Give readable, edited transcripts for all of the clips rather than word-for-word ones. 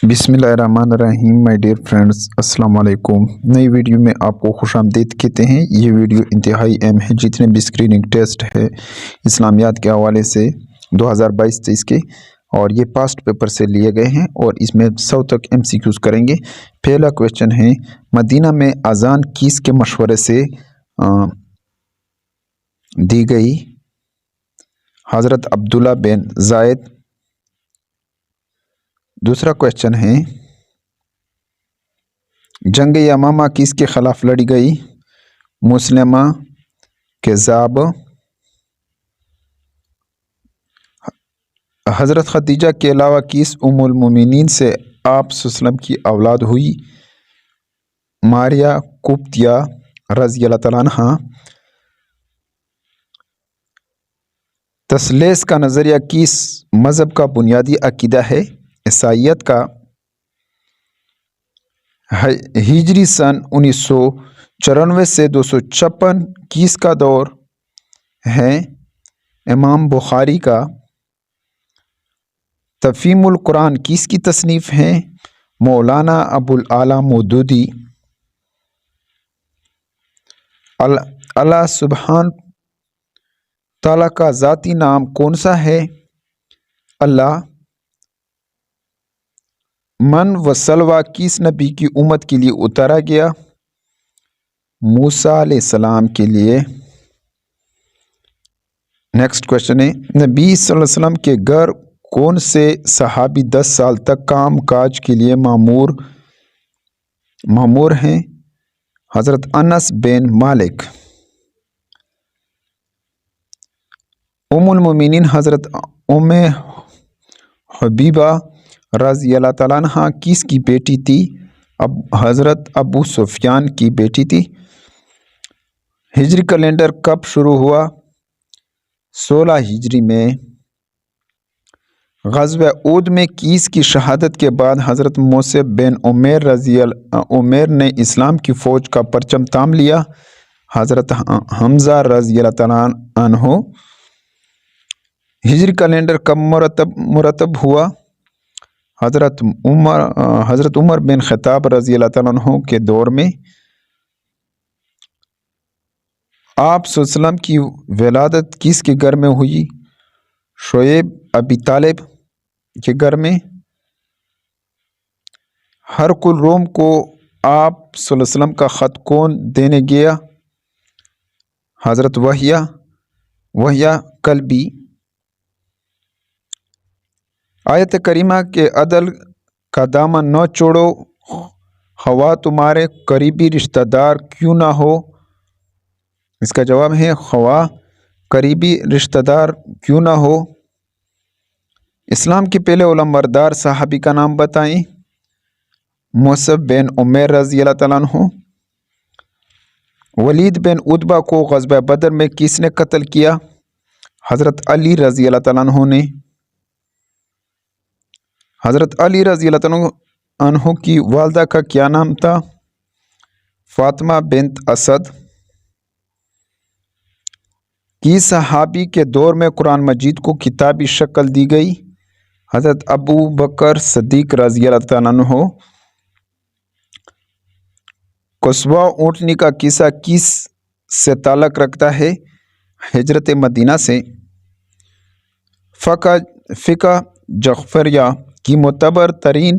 बिस्मिल्लाहिर्रहमानिर्रहीम my dear friends, अस्सलाम वालेकुम। नई वीडियो में आपको खुश आमदीद कहते हैं। ये वीडियो इंतहाई अहम है। जितने भी स्क्रीनिंग टेस्ट है इस्लामियात के हवाले से 2022-23 के, और ये पास्ट पेपर से लिए गए हैं और इसमें 100 तक MCQs करेंगे। पहला क्वेश्चन है, मदीना में अजान किसके मशवरे से दी गई? हज़रत अब्दुल्ला बिन ज़ायद। दूसरा क्वेश्चन है, जंग यमामा किसके खिलाफ लड़ी गई? मुस्लिमा केज़ाब। हज़रत खदीजा के अलावा किस उम्मुल मोमिनीन से आप सल्लल्लाहु की औलाद हुई? मारिया कुप्तिया रज़ी अल्लाह तआला अन्हा। तसलीस का नज़रिया किस मज़हब का बुनियादी अकीदा है? ईसाईयत का। हिजरी सन 1994 से 256 किसका दौर है? इमाम बुखारी का। तफ़हीमुल कुरान किसकी तसनीफ़ है? मौलाना अबुल आला मौदूदी। अल्लाह सुब्हान ताला का ज़ाती नाम कौन सा है? अल्लाह। मन व सलवा किस नबी की उम्मत के लिए उतारा गया? मूसा अलैहिस्सलाम के लिए। नेक्स्ट क्वेश्चन है, नबी सल्लल्लाहु अलैहि वसल्लम के घर कौन से सहाबी 10 साल तक काम काज के लिए मामूर हैं? हज़रत अनस बिन मालिक। उम्मुल मोमिनीन हज़रत उम्मे हबीबा रज़ी अल्लाह तआला अन्हा किसकी बेटी थी? अब हज़रत अबू सुफियान की बेटी थी। हिजरी कैलेंडर कब शुरू हुआ? 16 हिजरी में। ग़ज़वा ऊद में किस की शहादत के बाद हज़रत मूसा बिन उमैर ने इस्लाम की फ़ौज का परचम थाम लिया? हज़रत हमज़ा रज़ी अल्लाह तआला अन्हु। हिजरी कैलेंडर कब मुरतब हुआ? हज़रत उमर बिन ख़त्ताब रज़ी अल्लाह तआला अन्हु के दौर में। आप सल्लल्लाहु की विलादत किसके घर में हुई? शोएब अबी तालिब के घर में। हरकुल रोम को आप सल्लल्लाहु का ख़त कौन देने गया? हज़रत वहिया कल्बी। आयत करीमा के अदल का दामन न छोड़ो, ख्वाह तुम्हारे करीबी रिश्तेदार क्यों ना हो। इसका जवाब है ख्वाह करीबी रिश्तेदार क्यों ना हो। इस्लाम के पहले उलमबरदार सहाबी का नाम बताएं। मुसअब बिन उमैर रज़ी अल्लाह तआला अन्हु। वलीद बिन उतबा को ग़ज़वा बदर में किसने कत्ल किया? हज़रत अली रज़ी अल्लाह तआला अन्हु ने। हज़रत अली रज़ी अल्लाह तआला अन्हु की वालदा का क्या नाम था? फातिमा बिन्त असद। किस सहाबी के दौर में कुरान मजीद को किताबी शक्ल दी गई? हज़रत अबू बकर सिद्दीक़ रज़ी अल्लाह तआला अन्हु। कस्वा ऊँटनी का किस्सा किस से ताल्लुक़ रखता है? हिजरत मदीना से। फ़िक़्ह जग़फ़रिया की मुतबर तरीन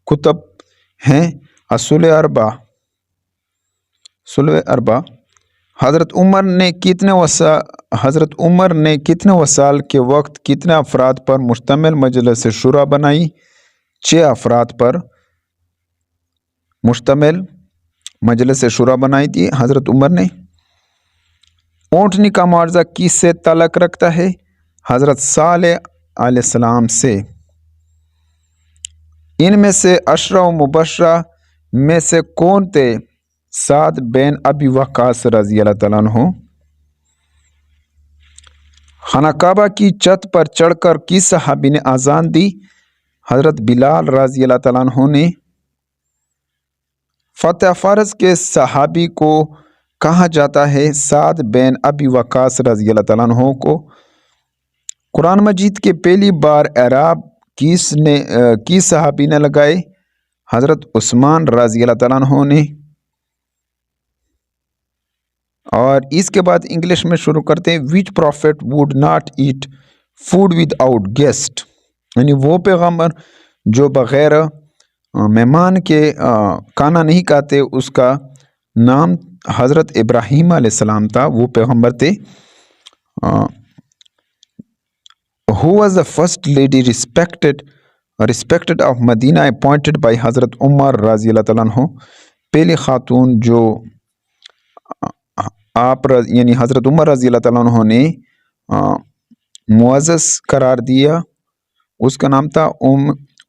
कुतुब हैं असूल अरबा। हज़रत उमर ने कितने वसाल के वक्त कितने अफराद पर मुश्तमिल मजलिस शुरा बनाई? 6 अफराद पर मुश्तमिल मजलिस शुरा बनाई थी हज़रत उमर ने। ऊँटनी का मुआवजा किस से ताल्लुक़ रखता है? हज़रत सालेह अलैहिस्सलाम से। इनमें से अशरा मुबशरा में से कौन थे? साद बिन अबी वक़ास रज़ी अल्लाह तआला अन्हु। खाना काबा की छत पर चढ़कर किस सहाबी ने आज़ान दी? हज़रत बिलाल रज़ी अल्लाह तआला अन्हु ने। फ़तह फ़ारस के सहाबी को कहा जाता है? साद बिन अबी वक़ास रज़ी अल्लाह तआला अन्हु को। कुरान मजीद के पहली बार एराब किस सहाबी ने लगाए? हजरत उस्मान रजी अल्लाह ताला अन्हु ने। और इसके बाद इंग्लिश में शुरू करते हैं। Which prophet would not eat food without guest, यानी वो पैगम्बर जो बग़ैर मेहमान के खाना नहीं खाते, उसका नाम हज़रत इब्राहीम अलैहिस्सलाम था, वो पैगम्बर थे। Who was the first lady respected of Medina appointed by हज़रत उमर रज़ी अल्लाह तआला अन्हु? पहली खातून जो यानी हज़रत उमर रज़ी अल्लाह तआला अन्हु ने मुअज़्ज़ज़ करार दिया, उसका नाम था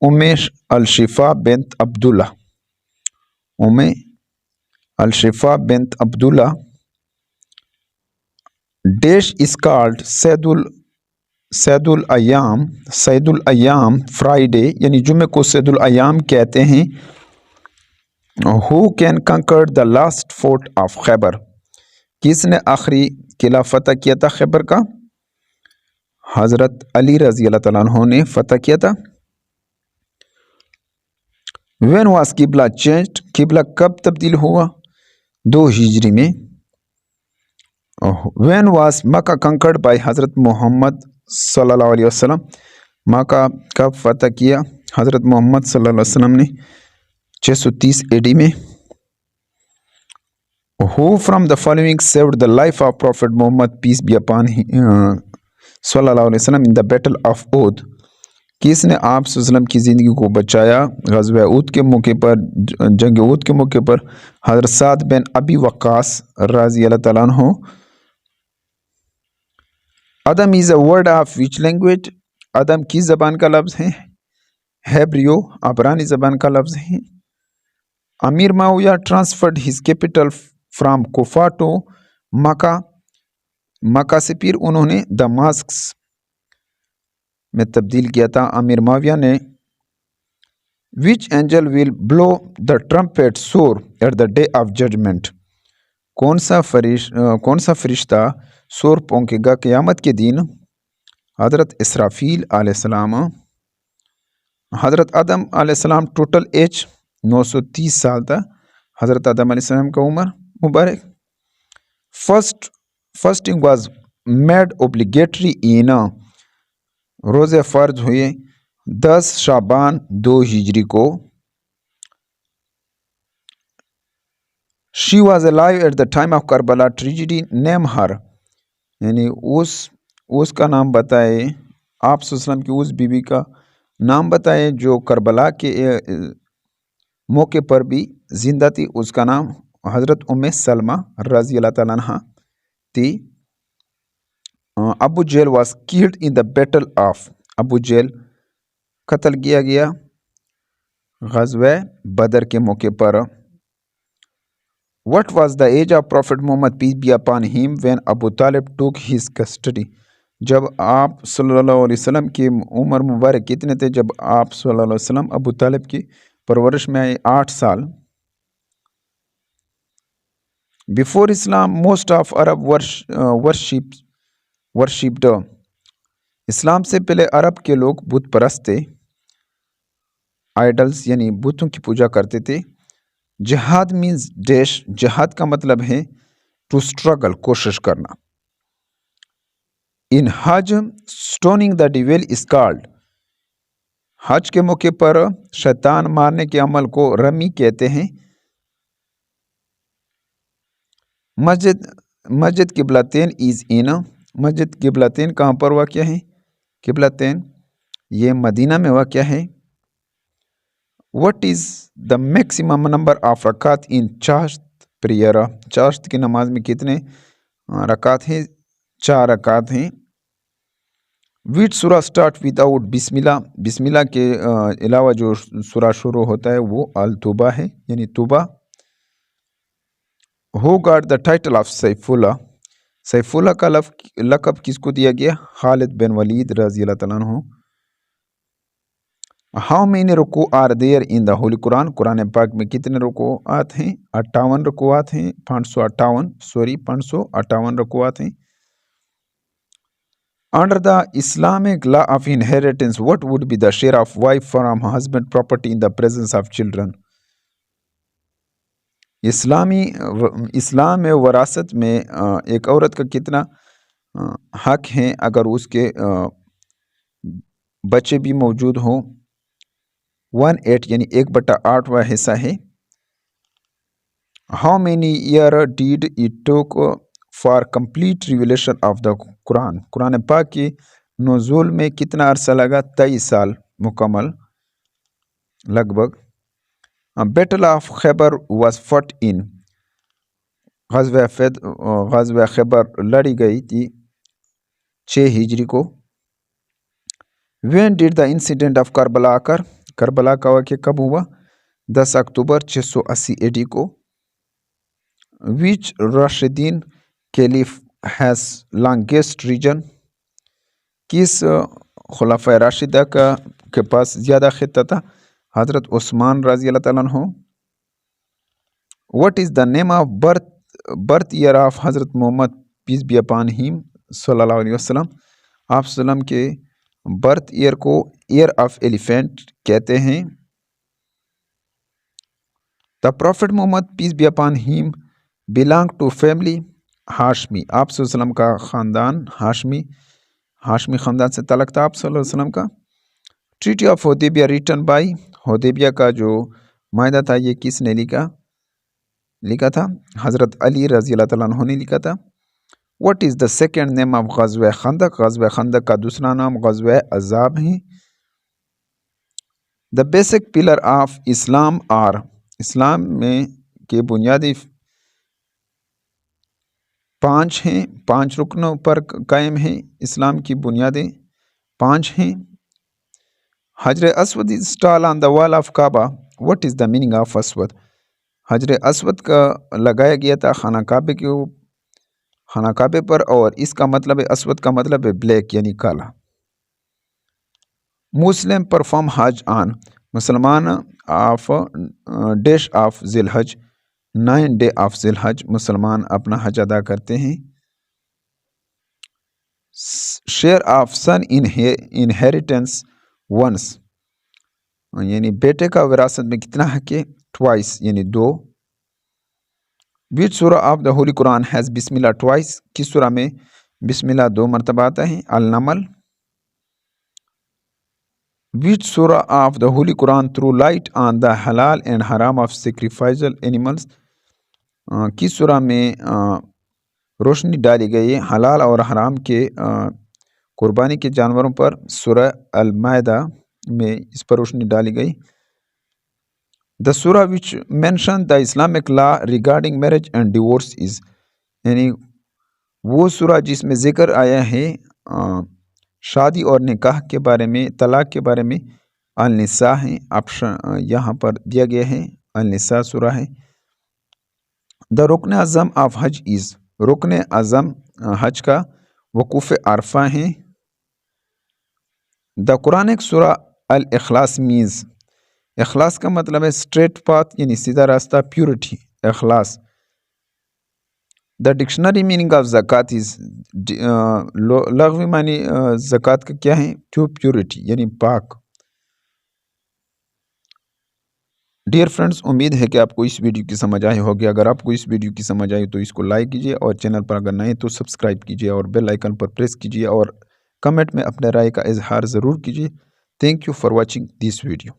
Umesh अल-शिफा bint Abdullah. Umm Al Shifa bint Abdullah. Dash is called सैदुल अय्याम फ्राइडे, यानी जुमे को सैदुल अय्याम कहते हैं। Who can conquer the last fort of Khaybar? किसने आखिरी किला फतह किया था खैबर का? हजरत अली रजी अल्लाह तआला अन्हु ने फतह किया था। When was qibla changed? किबला कब तब्दील हुआ? 2 हिजरी में। When was Mecca conquered by Hazrat Muhammad सल्लल्लाहु अलैहि वसल्लम? मक्का कब फतह किया हजरत मोहम्मद सल्लल्लाहु अलैहि वसल्लम ने? 630 AD में। Who from the following saved the life of Prophet Muhammad peace be upon him सल्लल्लाहु अलैहि वसल्लम in the battle of Uhud? किसने आप सल्लम की ज़िंदगी को बचाया ग़ज़वा uhud के मौके पर, जंग uhud के मौके पर? हज़रत साद बिन अबी वक्कास रज़ी अल्लाह तआला अन्हु। Adam is a word of which language? Adam किस ज़बान का लफ्ज़ है? हेब्रियो, अबरानी ज़बान का लफ्ज़ है। Amir Muawiya transferred his capital from Kufa to Makkah? Makkah से फिर उन्होंने दमास्क में तब्दील किया था अमीर माविया ने। Which angel will blow the trumpet Sur at the day of judgement? कौन सा फरिश्ता सोर पोंकेगा क़यामत के दिन? हज़रत इसराफील अलैहिस्सलाम। हज़रत आदम अलैहिस्सलाम टोटल एज 930 साल था हज़रत आदम अलैहिस्सलाम का उम्र मुबारक। Fasting was made obligatory in? रोज़े फ़र्ज हुए 10 शाबान 2 हिजरी को। She was alive at the time of Karbala tragedy, name her, यानी उसका नाम बताए, आप सल्लम की उस बीवी का नाम बताए जो करबला के मौके पर भी जिंदा थी। उसका नाम हज़रत उम्मे सलमा रज़ी अल्लाह तआला अन्हा थी। Abu Jahl was killed in the battle of? Abu Jahl कत्ल किया गया ग़ज़वा बदर के मौके पर। What was the age of prophet Muhammad peace be upon him when Abu Talib took his custody? जब आप सल्लल्लाहु अलैहि वसल्लम की उम्र मुबारक कितने थे जब आप सल्लल्लाहु अलैहि वसल्लम अबू तालिब की परवरिश में आए? 8 साल। Before Islam most of Arab worshipped? Islam से पहले अरब के लोग बुत परस्त थे, आइडल्स यानी बुतों की पूजा करते थे। जिहाद मीन्स डैश? जिहाद का मतलब है टू स्ट्रगल, कोशिश करना। इन हज स्टोनिंग द डिविल इज कॉल्ड? हज के मौके पर शैतान मारने के अमल को रमी कहते हैं। मस्जिद किबलतैन इज इन? मस्जिद किबलतैन कहाँ पर वाक़ है? किबलतैन ये मदीना में वाक़ है। What is the maximum number of rakat in chasht prayer? चाश्त की नमाज में कितने रकात हैं? 4 रकात हैं। विच सूरा स्टार्ट विदाउट बिस्मिल्लाह? बिस्मिल्लाह के अलावा जो सूरा शुरू होता है वो अल तौबा है, यानी तौबा। Who got the title of Saifullah? Saifullah का लक़ब किसको दिया गया? खालिद बिन वलीद रज़ी अल्लाह तआला अन्हु। How many rukuat are there in the holy Quran? Quran पाक में कितने रुकूआत हैं? 58 रुकूआत हैं। 558 रुकूआत हैं। Under the Islamic law of inheritance, what would be the share of wife from husband property in the presence of children? اسلام میں وراثت میں ایک عورت کا کتنا حق ہیں اگر اس کے بچے بھی موجود ہوں؟ 1/8 یعنی 1/8واں حصہ ہے. How many years did it took for complete revelation of the Quran? قرآن پاک کی نزول میں کتنا عرصہ لگا؟ 23 سال مکمل لگ بھگ. Battle of Khaybar was fought in. غزوہ خیبر لڑی گئی تھی 6 ہجری کو. When did the incident of Karbala occur? Karbala کا واقعہ کب ہوا؟ 10 اکتوبر 680 AD کو. Which Rashidun Caliph has longest region? کس خلفۂ راشدہ کے پاس زیادہ خطہ تھا؟ حضرت عثمان رضی اللہ تعالیٰ عنہ. What is the name of birth year of حضرت محمد peace be upon him صلی اللہ علیہ وسلم؟ آپ وسلم کے برتھ ایئر کو ایئر آف ایلیفینٹ کہتے ہیں. The Prophet Muhammad peace be upon him belong to family Hashmi. آپ صلی اللہ علیہ وسلم کا خاندان ہاشمی خاندان سے تعلق تھا آپ صلی اللہ علیہ وسلم کا. Treaty of Hudaibiya written by. Hudaibiya کا جو معاہدہ تھا یہ کس نے لکھا تھا؟ حضرت علی رضی اللہ تعالیٰ عنہ نے لکھا تھا. What is the second name of غزوہ خندق؟ غزوہ خندق کا دوسرا نام غزوہ احزاب ہے. The basic pillar of Islam are. اسلام میں کے بنیادی 5 ہیں، 5 رکنوں پر قائم ہیں. اسلام کی بنیادیں 5 ہیں. حجر اسود is installed on the wall of Kaaba. What is the meaning of اسود؟ حجر اسود کا لگایا گیا تھا خانہ کعبے پر، اور اس کا مطلب ہے اسود کا مطلب ہے بلیک یعنی کالا. مسلم پرفارم حج آن. مسلمان آف ڈیش آف ذی الحج 9 ڈے آف ذی الحج مسلمان اپنا حج ادا کرتے ہیں. Share of son inheritance once یعنی بیٹے کا وراثت میں کتنا حق ہے؟ ٹوائس یعنی 2. Which surah of the holy Quran has bismillah twice? کس سورہ میں بسم اللہ 2 مرتبہ آتا ہے؟ النمل. Which surah of the holy Quran throw light on the halal and حرام آف سیکریفائزل اینیملس؟ کس سورہ میں روشنی ڈالی گئی حلال اور حرام کے قربانی کے جانوروں پر؟ سورہ المائدہ میں اس پر روشنی ڈالی گئی. The surah which mention the Islamic law regarding marriage and divorce is یعنی وہ سورہ جس میں ذکر آیا ہے شادی اور نکاح کے بارے میں، طلاق کے بارے میں. النساء ہیں، آپشن یہاں پر دیا گیا ہے، النساء سورہ ہے. دا رکن اعظم آف حج از رکن اعظم حج کا وقوف عرفہ ہیں. دا قرآنک سورہ الاخلاص مینز اخلاص کا مطلب ہے اسٹریٹ پاتھ یعنی سیدھا راستہ، پیورٹی اخلاص. دا ڈکشنری میننگ آف زکوٰۃ از لغوی معنی زکوٰۃ کا کیا ہے؟ ٹو پیورٹی یعنی پاک. ڈیئر فرینڈز، امید ہے کہ آپ کو اس ویڈیو کی سمجھ آئی ہوگی. اگر آپ کو اس ویڈیو کی سمجھ آئی تو اس کو لائک کیجیے، اور چینل پر اگر نئے تو سبسکرائب کیجیے اور بیل آئیکن پر پریس کیجیے، اور کمنٹ میں اپنے رائے کا اظہار ضرور کیجیے. Thank you for watching this video.